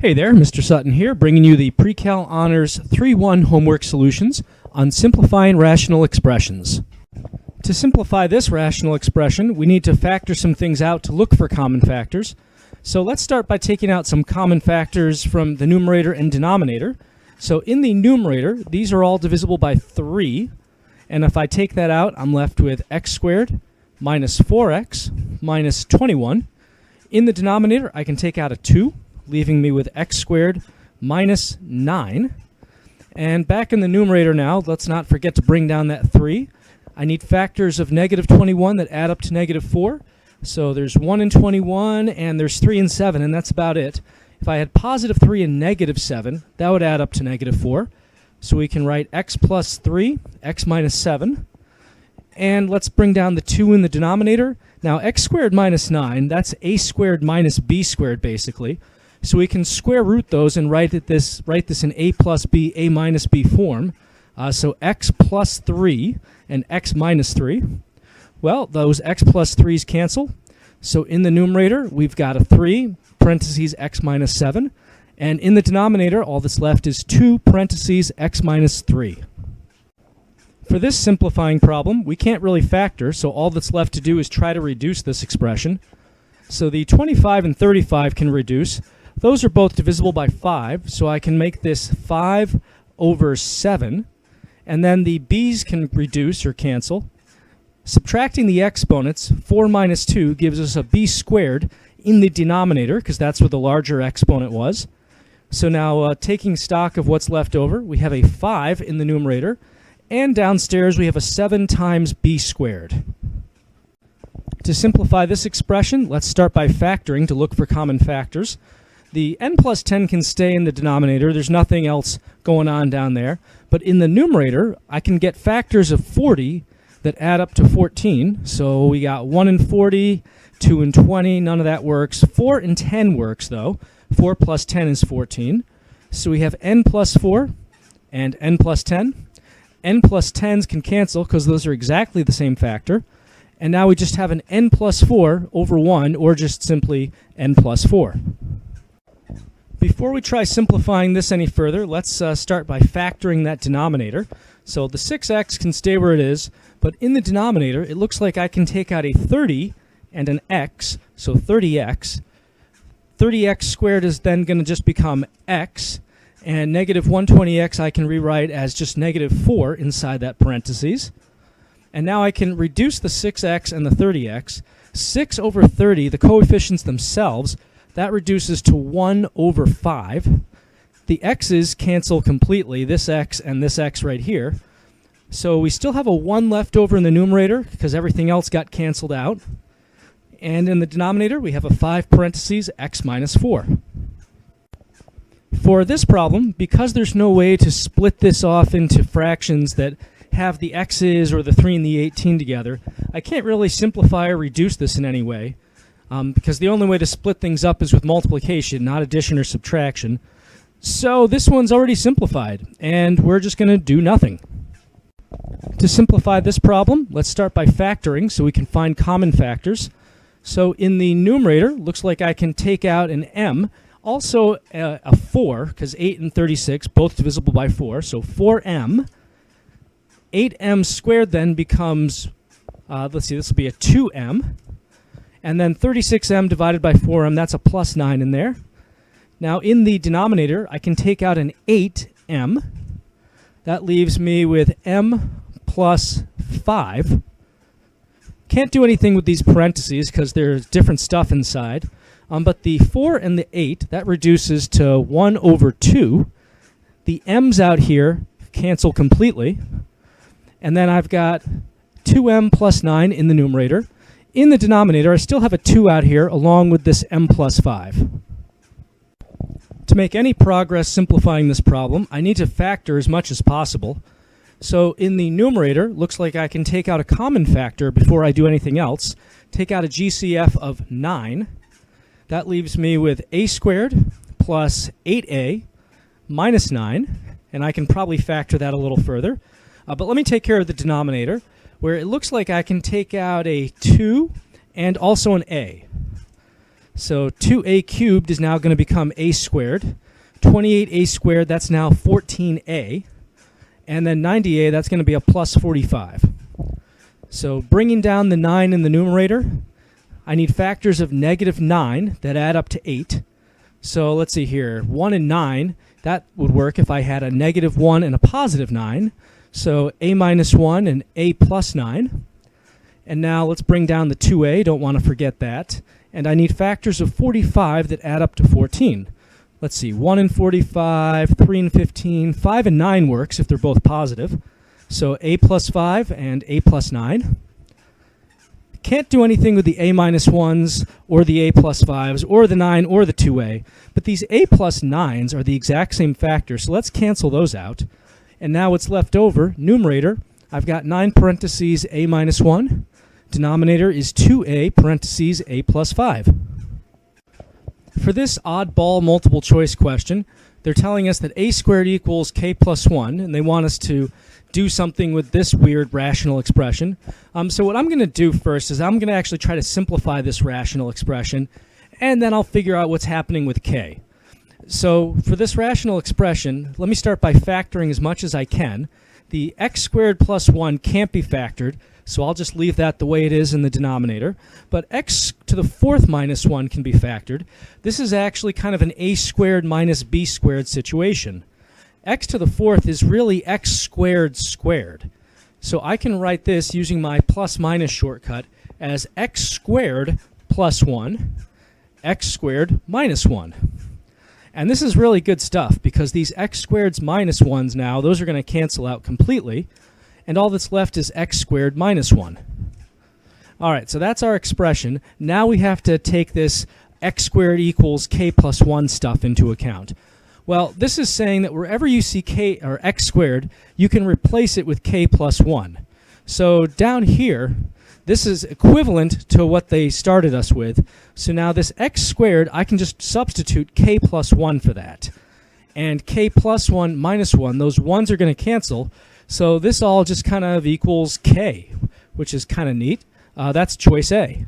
Hey there, Mr. Sutton here, bringing you the Pre-Cal Honors 3-1 homework solutions on simplifying rational expressions. To simplify this rational expression, we need to factor some things out to look for common factors. So let's start by taking out some common factors from the numerator and denominator. So in the numerator, these are all divisible by 3. And if I take that out, I'm left with x squared minus 4x minus 21. In the denominator, I can take out a 2. Leaving me with x squared minus 9. And back in the numerator now, let's not forget to bring down that 3. I need factors of negative 21 that add up to negative 4. So there's 1 and 21, and there's 3 and 7, and that's about it. If I had positive 3 and negative 7, that would add up to negative 4. So we can write x plus 3, x minus 7. And let's bring down the 2 in the denominator. Now x squared minus 9, that's a squared minus b squared basically. So we can square root those and write this in a plus b, a minus b form. So x plus 3 and x minus 3. Well, those x plus 3's cancel. So in the numerator, we've got a 3, parentheses x minus 7. And in the denominator, all that's left is 2, parentheses x minus 3. For this simplifying problem, we can't really factor, so all that's left to do is try to reduce this expression. So the 25 and 35 can reduce. Those are both divisible by 5, so I can make this 5 over 7. And then the b's can reduce or cancel. Subtracting the exponents, 4 minus 2 gives us a b squared in the denominator, because that's where the larger exponent was. So now taking stock of what's left over, we have a 5 in the numerator, and downstairs we have a 7 times b squared. To simplify this expression, let's start by factoring to look for common factors. The n plus 10 can stay in the denominator. There's nothing else going on down there. But in the numerator, I can get factors of 40 that add up to 14. So we got 1 and 40, 2 and 20. None of that works. 4 and 10 works, though. 4 plus 10 is 14. So we have n plus 4 and n plus 10. N plus 10s can cancel because those are exactly the same factor. And now we just have an n plus 4 over 1, or just simply n plus 4. Before we try simplifying this any further, let's start by factoring that denominator. So the 6x can stay where it is, but in the denominator, it looks like I can take out a 30 and an x, so 30x. 30x squared is then going to just become x, and negative 120x I can rewrite as just negative 4 inside that parentheses. And now I can reduce the 6x and the 30x. 6 over 30, the coefficients themselves, that reduces to 1 over 5. The x's cancel completely, this x and this x right here. So we still have a 1 left over in the numerator because everything else got canceled out. And in the denominator, we have a 5 parentheses x minus 4. For this problem, because there's no way to split this off into fractions that have the x's or the 3 and the 18 together, I can't really simplify or reduce this in any way. Because the only way to split things up is with multiplication, not addition or subtraction. So this one's already simplified, and we're just going to do nothing. To simplify this problem, let's start by factoring so we can find common factors. So in the numerator, looks like I can take out an m, also a 4, because 8 and 36, both divisible by 4, so 4m. 8m squared then becomes, let's see, this will be a 2m. And then 36m divided by 4m, that's a plus 9 in there. Now in the denominator, I can take out an 8m. That leaves me with m plus 5. Can't do anything with these parentheses because there's different stuff inside. But the 4 and the 8, that reduces to 1 over 2. The m's out here cancel completely. And then I've got 2m plus 9 in the numerator. In the denominator, I still have a 2 out here along with this m plus 5. To make any progress simplifying this problem, I need to factor as much as possible. So in the numerator, looks like I can take out a common factor before I do anything else. Take out a GCF of 9. That leaves me with a squared plus 8a minus 9. And I can probably factor that a little further. But let me take care of the denominator, where it looks like I can take out a 2 and also an a. So 2a cubed is now going to become a squared. 28a squared, that's now 14a. And then 90a, that's going to be a plus 45. So bringing down the 9 in the numerator, I need factors of -9 that add up to 8. So let's see here, 1 and 9, that would work if I had a -1 and a +9. So a minus 1 and a plus 9. And now let's bring down the 2a, don't want to forget that. And I need factors of 45 that add up to 14. Let's see, 1 and 45, 3 and 15, 5 and 9 works if they're both positive. So a plus 5 and a plus 9. Can't do anything with the a minus 1s or the a plus 5s or the 9 or the 2a, but these a plus 9s are the exact same factor, so let's cancel those out. And now what's left over, numerator, I've got 9 parentheses a minus 1. Denominator is 2a parentheses a plus 5. For this oddball multiple choice question, they're telling us that a squared equals k plus 1, and they want us to do something with this weird rational expression. So what I'm going to do first is I'm going to actually try to simplify this rational expression, and then I'll figure out what's happening with k. So for this rational expression, let me start by factoring as much as I can. The x squared plus 1 can't be factored, so I'll just leave that the way it is in the denominator. But x to the 4th minus 1 can be factored. This is actually kind of an a squared minus b squared situation. X to the 4th is really x squared squared. So I can write this using my plus minus shortcut as x squared plus 1, x squared minus 1. And this is really good stuff because these x squareds minus 1s now, those are going to cancel out completely. And all that's left is x squared minus 1. All right, so that's our expression. Now we have to take this x squared equals k plus 1 stuff into account. Well, this is saying that wherever you see k or x squared, you can replace it with k plus 1. So down here, this is equivalent to what they started us with. So now this x squared, I can just substitute k plus 1 for that. And k plus 1 minus 1, those 1s are going to cancel. So this all just kind of equals k, which is kind of neat. That's choice A.